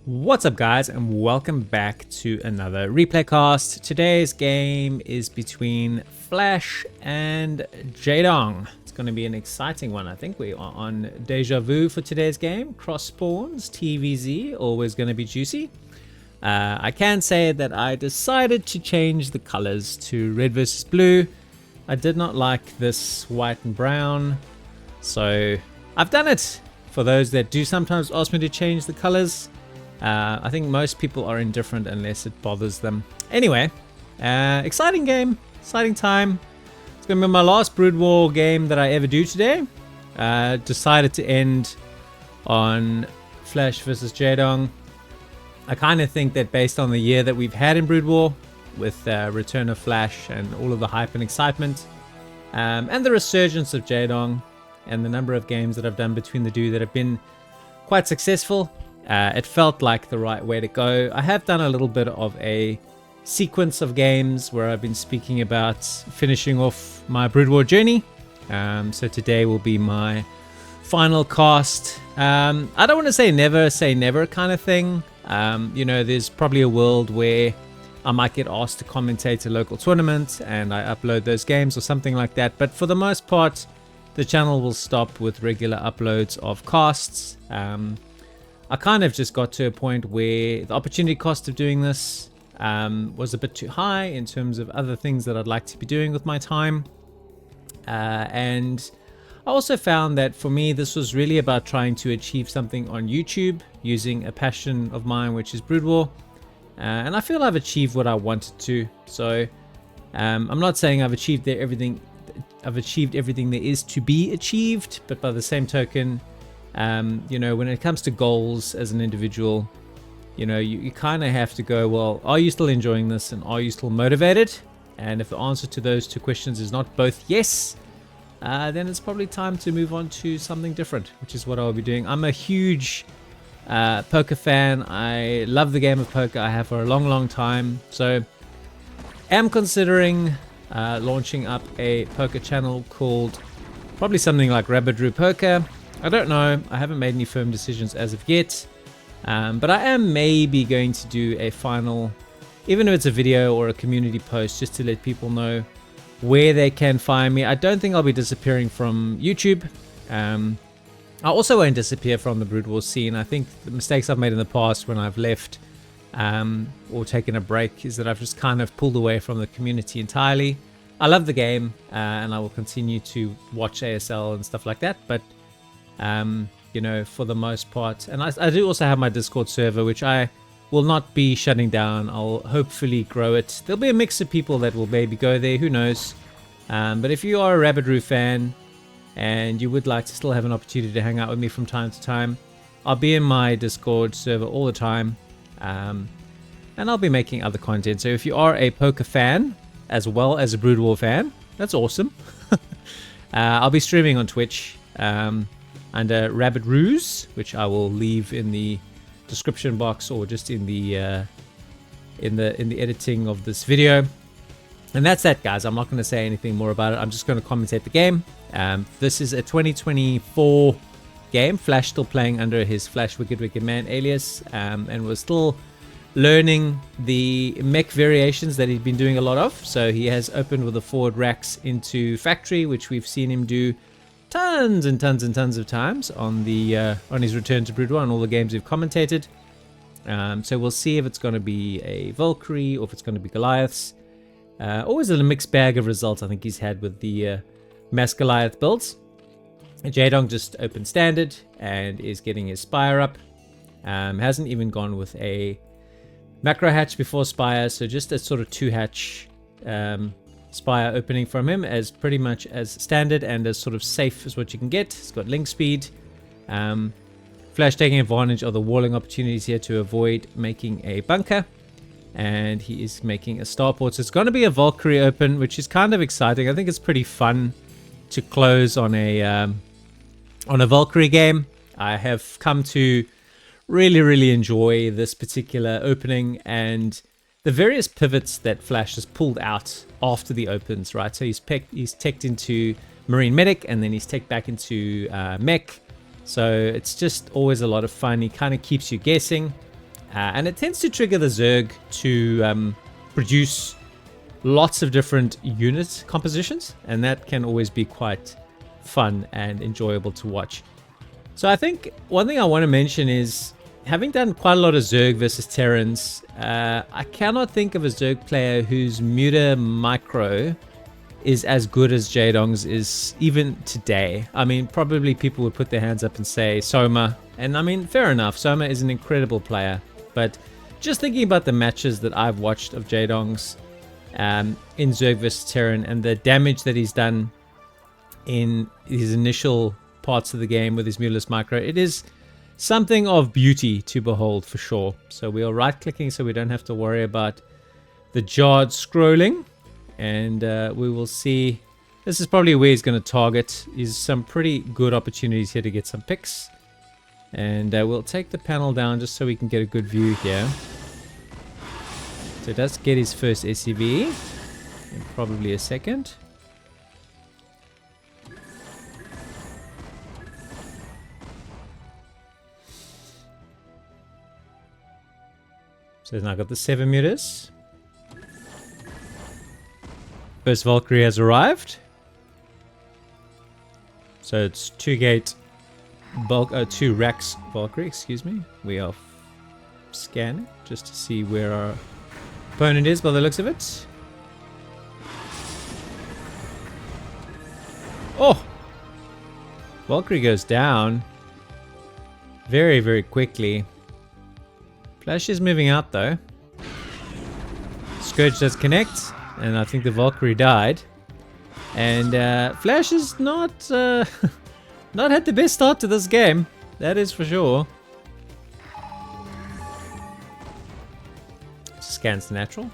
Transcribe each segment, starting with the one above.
What's up guys, and welcome back to another replay cast. Today's game is between Flash and Jaedong. It's going to be an exciting one. I think we are on Deja Vu for today's game. Cross spawns, TVZ, always going to be juicy. I can say that I decided to change the colors to red versus blue. I did not like this white and brown, so I've done it. For those that do sometimes ask me to change the colors, I think most people are indifferent unless it bothers them. Anyway, exciting game, exciting time. It's going to be my last Brood War game that I ever do today. Decided to end on Flash versus Jaedong. I kind of think that based on the year that we've had in Brood War, with return of Flash and all of the hype and excitement, and the resurgence of Jaedong, and the number of games that I've done between the two that have been quite successful, it felt like the right way to go. I have done a little bit of a sequence of games where I've been speaking about finishing off my Brood War journey. So today will be my final cast. I don't want to say never kind of thing. You know, there's probably a world where I might get asked to commentate a local tournament and I upload those games or something like that. But for the most part, the channel will stop with regular uploads of casts. I kind of just got to a point where the opportunity cost of doing this was a bit too high in terms of other things that I'd like to be doing with my time. And I also found that for me, this was really about trying to achieve something on YouTube using a passion of mine, which is Brood War. And I feel I've achieved what I wanted to. So I'm not saying I've achieved everything there is to be achieved, but by the same token, you know, when it comes to goals as an individual, you know, you kind of have to go, well, are you still enjoying this and are you still motivated? And if the answer to those two questions is not both yes, then it's probably time to move on to something different, which is what I'll be doing. I'm a huge poker fan. I love the game of poker. I have for a long time. So am considering launching up a poker channel called probably something like Rabbit Drew Poker. I don't know. I haven't made any firm decisions as of yet. But I am maybe going to do a final, even if it's a video or a community post, just to let people know where they can find me. I don't think I'll be disappearing from YouTube. I also won't disappear from the Brood War scene. I think the mistakes I've made in the past when I've left or taken a break is that I've just kind of pulled away from the community entirely. I love the game and I will continue to watch ASL and stuff like that. But you know, for the most part, and I do also have my Discord server, which I will not be shutting down. I'll hopefully grow it. There'll be a mix of people that will maybe go there, who knows. But if you are a Rabbit Roo fan and you would like to still have an opportunity to hang out with me from time to time, I'll be in my Discord server all the time, and I'll be making other content. So if you are a poker fan as well as a Brood War fan, that's awesome. I'll be streaming on Twitch under Rabbit Roos, which I will leave in the description box or just in the editing of this video. And that's that, guys. I'm not going to say anything more about it. I'm just going to commentate the game. This is a 2024 game. Flash still playing under his Flash Wicked Man alias, and was still learning the mech variations that he'd been doing a lot of. So he has opened with the forward racks into factory, which we've seen him do tons and tons of times on the on his return to Brood War and all the games we've commentated. So we'll see if it's going to be a Valkyrie or if it's going to be Goliaths. Always a mixed bag of results I think he's had with the Mass Goliath builds. Jaedong just opened standard and is getting his Spire up. Hasn't even gone with a macro hatch before Spire, so just a sort of 2-hatch Spire opening from him, as pretty much as standard and as sort of safe as what you can get. It's got link speed. Flash taking advantage of the walling opportunities here to avoid making a bunker, and he is making a starport. So it's going to be a Valkyrie open, which is kind of exciting. I think it's pretty fun to close on a Valkyrie game. I have come to really enjoy this particular opening and the various pivots that Flash has pulled out after the opens, right? So he's teched into Marine Medic, and then he's teched back into Mech. So it's just always a lot of fun. He kind of keeps you guessing. and it tends to trigger the Zerg to produce lots of different unit compositions, and that can always be quite fun and enjoyable to watch. So I think one thing I want to mention is, having done quite a lot of Zerg versus Terrans, I cannot think of a Zerg player whose muta micro is as good as Jaedong's is even today. I mean, probably people would put their hands up and say Soma, and I mean, fair enough, Soma is an incredible player, but just thinking about the matches that I've watched of Jaedong's in Zerg vs Terran and the damage that he's done in his initial parts of the game with his mutalist micro, it is something of beauty to behold for sure. So we are right clicking so we don't have to worry about the jarred scrolling, and we will see. This is probably where he's going to target. Is some pretty good opportunities here to get some picks, and we'll take the panel down just so we can get a good view here. So it does get his first SCV in probably a second. So he's now got the 7 meters. First Valkyrie has arrived. So it's 2 gate bulk, 2 racks Valkyrie, excuse me. We are scanning just to see where our opponent is by the looks of it. Oh! Valkyrie goes down very, very quickly. Flash is moving out though. Scourge does connect, and I think the Valkyrie died. And Flash is not not had the best start to this game, that is for sure. Scans the natural.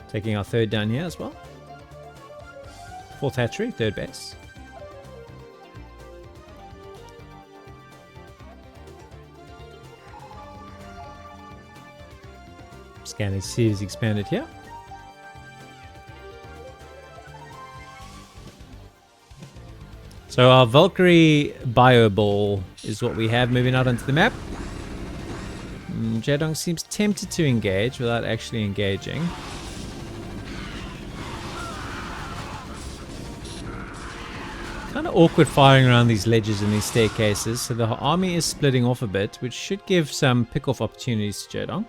Taking our 3rd down here as well. 4th hatchery, 3rd base. Scanning to see if he's expanded here. So our Valkyrie Bio Ball is what we have moving out onto the map. Jaedong seems tempted to engage without actually engaging. Kind of awkward firing around these ledges and these staircases, so the army is splitting off a bit, which should give some pick-off opportunities to Jaedong.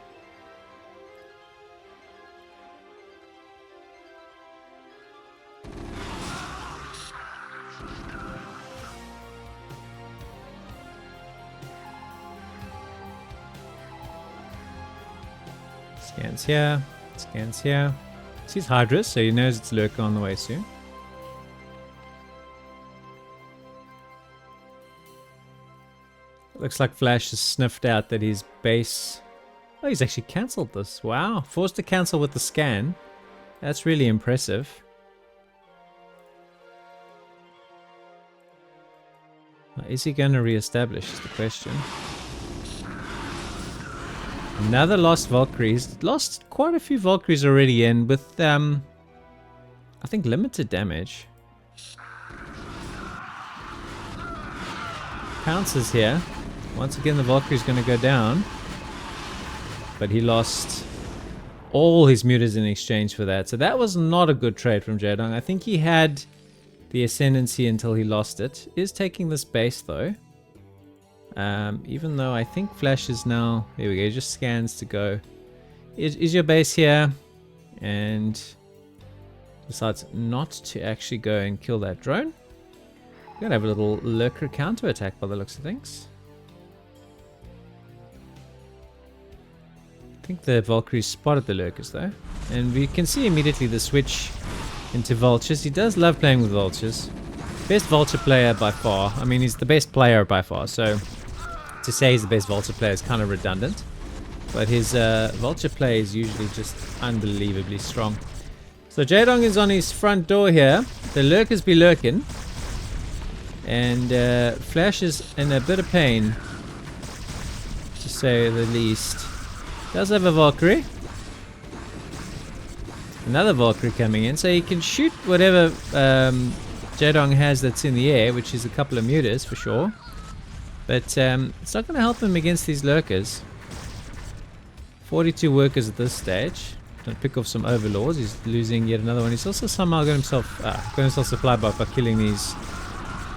Scans here, scans here. Sees Hydra, so he knows it's Lurker on the way soon. Looks like Flash has sniffed out that his base... Oh, he's actually cancelled this. Wow, forced to cancel with the scan. That's really impressive. Is he going to re-establish is the question. Another lost Valkyrie. He's lost quite a few Valkyries already in with, I think, limited damage. Pounces here. Once again, the Valkyrie's going to go down. But he lost all his mutas in exchange for that. So that was not a good trade from Jaedong. I think he had the ascendancy until he lost it. Is taking this base, though. Even though I think Flash is now... There we go, he just scans to go. Is your base here? And decides not to actually go and kill that drone. We're going to have a little Lurker counter-attack by the looks of things. I think the Valkyrie spotted the Lurkers though. And we can see immediately the switch into Vultures. He does love playing with Vultures. Best Vulture player by far. I mean, he's the best player by far, so... To say he's the best Vulture player is kind of redundant, but his Vulture play is usually just unbelievably strong. So Jaedong is on his front door here. The Lurkers be lurking, and Flash is in a bit of pain, to say the least. Does have a Valkyrie. Another Valkyrie coming in, so he can shoot whatever Jaedong has that's in the air, which is a couple of mutas for sure. But it's not going to help him against these lurkers. 42 workers at this stage. Going to pick off some overlords. He's losing yet another one. He's also somehow got himself supply by killing these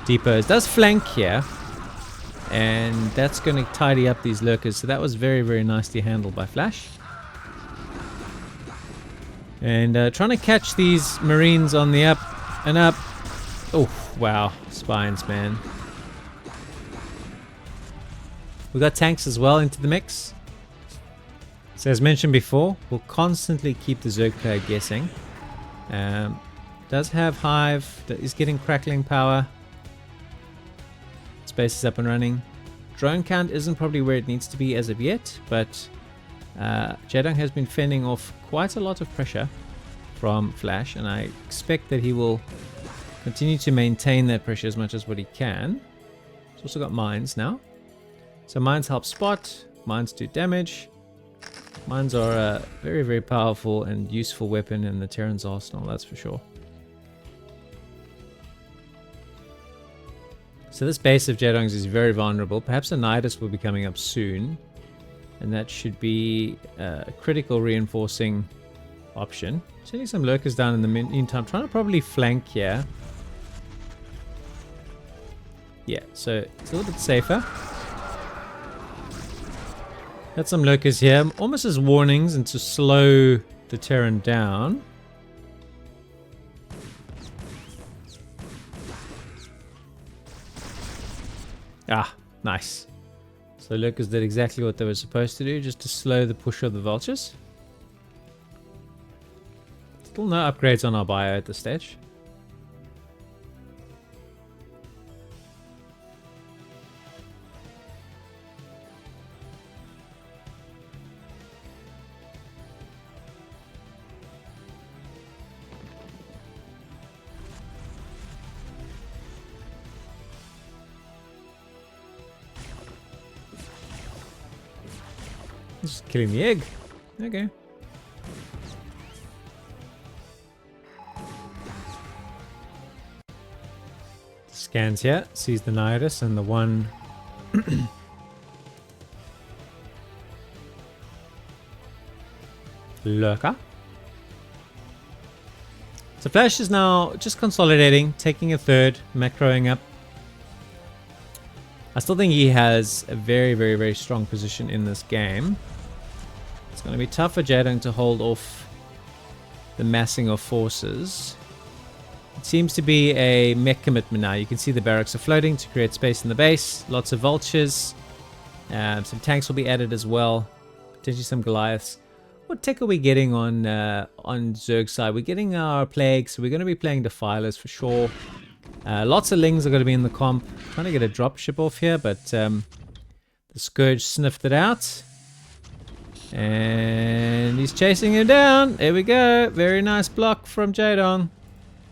depots. Does flank here. And that's going to tidy up these lurkers. So that was very, very nicely handled by Flash. And trying to catch these Marines on the up and up. Oh, wow. Spines, man. We got tanks as well into the mix. So as mentioned before, we'll constantly keep the Zerg player guessing. Does have Hive. That is getting crackling power. Space is up and running. Drone count isn't probably where it needs to be as of yet, but Jaedong has been fending off quite a lot of pressure from Flash, and I expect that he will continue to maintain that pressure as much as what he can. He's also got mines now. So mines help spot, mines do damage. Mines are a very, very powerful and useful weapon in the Terran's arsenal, that's for sure. So this base of Jaedong's is very vulnerable. Perhaps a Nidus will be coming up soon. And that should be a critical reinforcing option. Sending some lurkers down in the meantime. Trying to probably flank here. Yeah, so it's a little bit safer. Got some lurkers here. Almost as warnings and to slow the Terran down. Ah, nice. So lurkers did exactly what they were supposed to do, just to slow the push of the vultures. Still no upgrades on our bio at this stage. Just killing the egg. Okay. Scans here, sees the Nidus and the one lurker. So Flash is now just consolidating, taking a third, macroing up. I still think he has a very, very, very strong position in this game. It's going to be tough for Jaedong to hold off the massing of forces. It seems to be a mech commitment now. You can see the barracks are floating to create space in the base. Lots of vultures. Some tanks will be added as well. Potentially some Goliaths. What tech are we getting on Zerg's side? We're getting our plagues. So we're going to be playing Defilers for sure. Lots of Lings are going to be in the comp. Trying to get a dropship off here, but the Scourge sniffed it out. And he's chasing him down. There we go. Very nice block from Jaedong.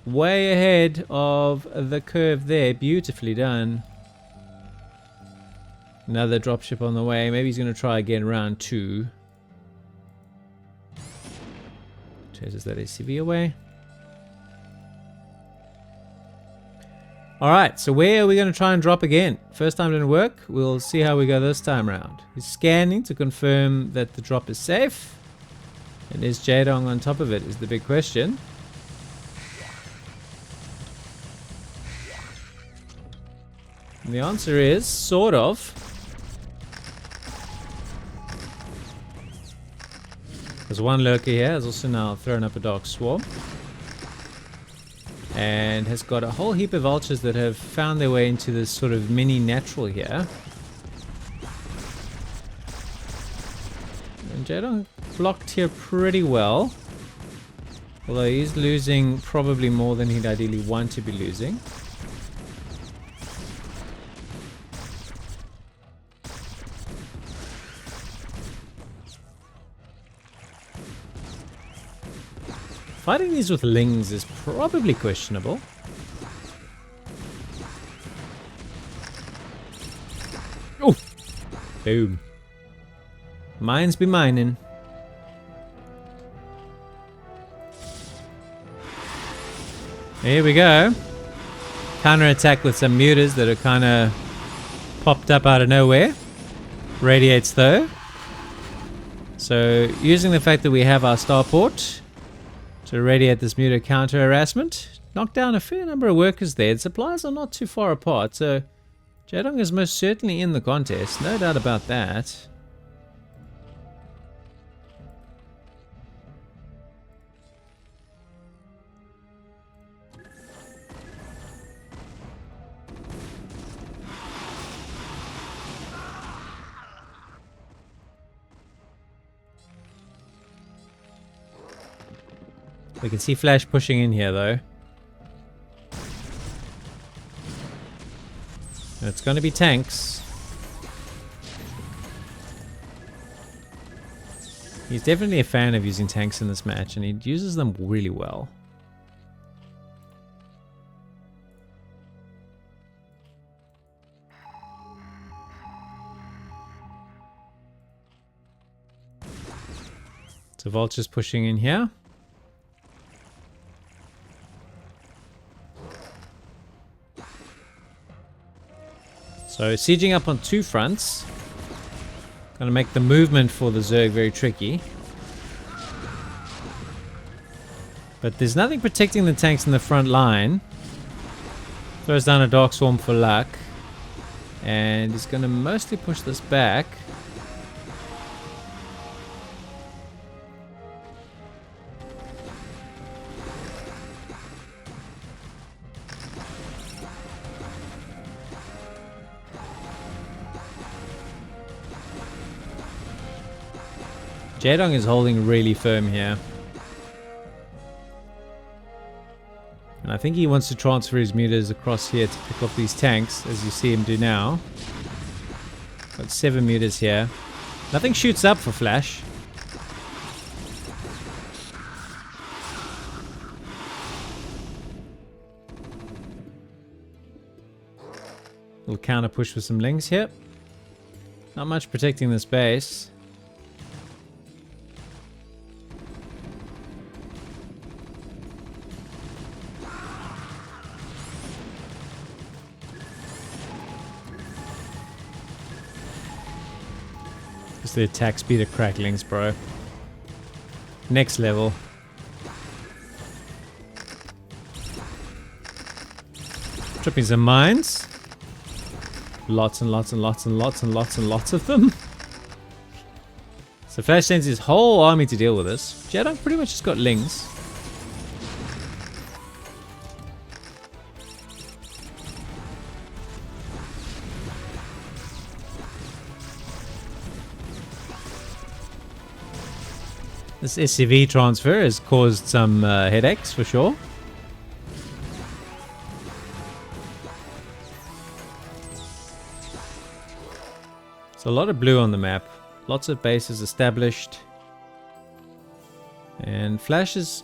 Way ahead of the curve there. Beautifully done. Another dropship on the way. Maybe he's going to try again round 2. Chases that ACV away. Alright, so where are we going to try and drop again? First time didn't work. We'll see how we go this time around. He's scanning to confirm that the drop is safe. And is Jaedong on top of it is the big question. And the answer is sort of. There's one lurker here. Has also now thrown up a Dark Swarm. And has got a whole heap of vultures that have found their way into this sort of mini natural here. And Jaedong blocked here pretty well. Although he's losing probably more than he'd ideally want to be losing. Fighting these with Lings is probably questionable. Oh! Boom. Mines be mining. Here we go. Counter attack with some mutas that are kind of popped up out of nowhere. Radiates though. So using the fact that we have our starport to radiate this muta counter harassment, knock down a fair number of workers there. The supplies are not too far apart, so Jaedong is most certainly in the contest, no doubt about that. We can see Flash pushing in here though. And it's going to be tanks. He's definitely a fan of using tanks in this match, and he uses them really well. So Vulture's pushing in here. So sieging up on two fronts. Gonna make the movement for the Zerg very tricky. But there's nothing protecting the tanks in the front line. Throws down a Dark Swarm for luck. And he's gonna mostly push this back. Jaedong is holding really firm here. And I think he wants to transfer his mutas across here to pick off these tanks, as you see him do now. Got 7 mutas here. Nothing shoots up for Flash. Little counter push with some lings here. Not much protecting this base. The attack speed of cracklings, bro. Next level. Tripping some mines. Lots and lots and lots and lots and lots and lots of them. So Flash sends his whole army to deal with this. Jaedong pretty much just got lings. This SCV transfer has caused some headaches for sure. So a lot of blue on the map. Lots of bases established. And Flash has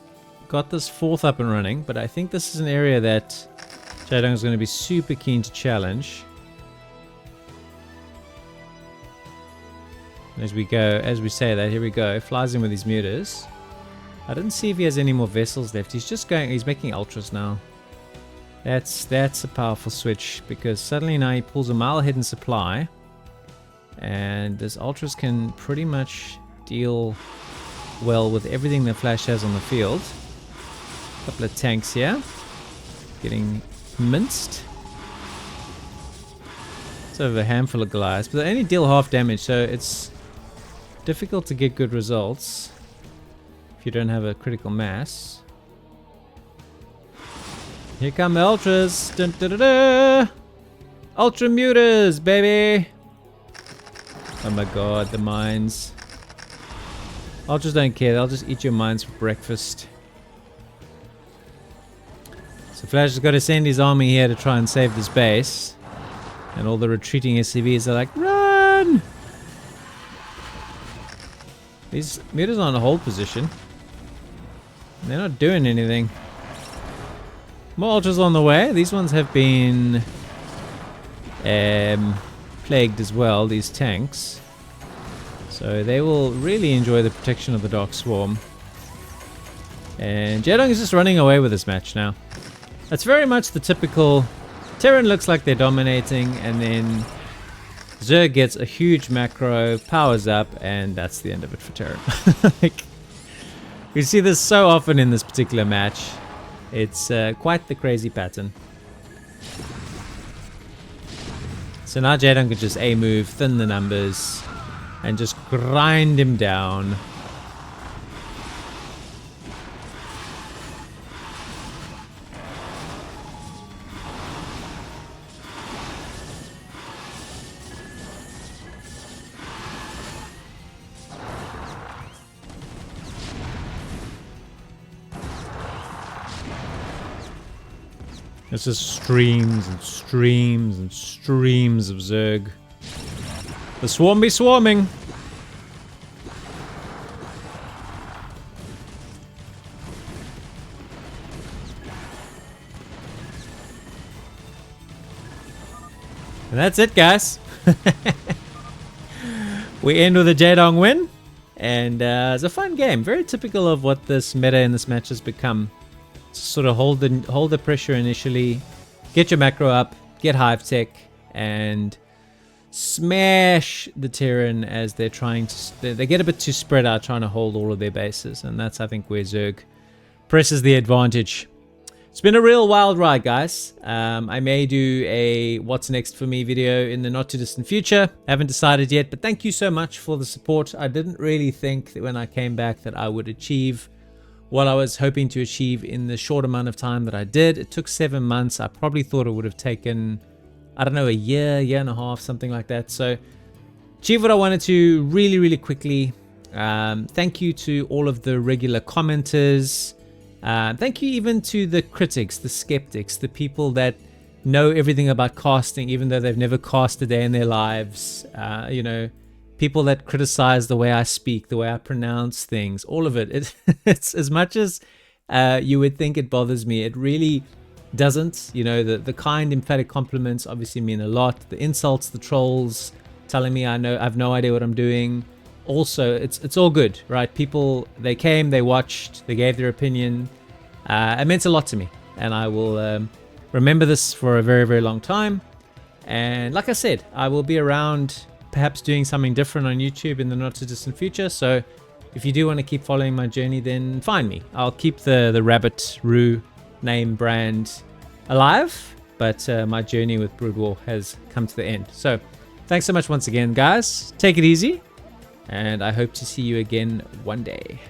got this 4th up and running, but I think this is an area that Jaedong is going to be super keen to challenge. As we go, as we say that, here we go. Flies in with his mutas. I didn't see if he has any more vessels left. He's just going, he's making ultras now. That's a powerful switch, because suddenly now he pulls a mile ahead in supply. And this ultras can pretty much deal well with everything that Flash has on the field. A couple of tanks here. Getting minced. So a handful of Goliaths, but they only deal half damage, so it's difficult to get good results if you don't have a critical mass. Here come the ultras. Dun, dun, dun, dun. Ultra mutas, baby. Oh my god, the mines. Ultras don't care, they'll just eat your mines for breakfast. So Flash has got to send his army here to try and save this base. And all the retreating SCVs are like, run! These mutas are in a hold position. They're not doing anything. More ultras on the way. These ones have been plagued as well, these tanks. So they will really enjoy the protection of the Dark Swarm. And Jaedong is just running away with this match now. That's very much the typical... Terran looks like they're dominating, and then Zerg gets a huge macro, powers up, and that's the end of it for Terran. Like, we see this so often in this particular match. It's quite the crazy pattern. So now Jaedong can just A-move, thin the numbers, and just grind him down. It's just streams and streams and streams of Zerg. The swarm be swarming. And that's it, guys. We end with a Jaedong win. And it's a fun game. Very typical of what this meta in this match has become. Sort of hold the pressure initially, get your macro up, get hive tech, and smash the Terran as they're trying to. They get a bit too spread out, trying to hold all of their bases, and that's, I think, where Zerg presses the advantage. It's been a real wild ride, guys. I may do a what's next for me video in the not too distant future. I haven't decided yet, but thank you so much for the support. I didn't really think that when I came back that I would achieve what I was hoping to achieve in the short amount of time that I did. It took 7 months. I probably thought it would have taken, I don't know, a year and a half, something like that. So achieve what I wanted to really, really quickly. Thank you to all of the regular commenters. Thank you even to the critics, the skeptics, the people that know everything about casting, even though they've never cast a day in their lives. You know, people that criticize the way I speak, the way I pronounce things, all of it. It's as much as you would think it bothers me, it really doesn't. You know, the kind, emphatic compliments obviously mean a lot. The insults, the trolls telling me I've no idea what I'm doing. Also, it's all good, right? People, they came, they watched, they gave their opinion. It meant a lot to me, and I will remember this for a very, very long time. And like I said, I will be around, perhaps doing something different on YouTube in the not too distant future. So if you do want to keep following my journey, then find me. I'll keep the Rabbit Roo name brand alive, but my journey with Broodwar has come to the end. So thanks so much once again, guys. Take it easy, and I hope to see you again one day.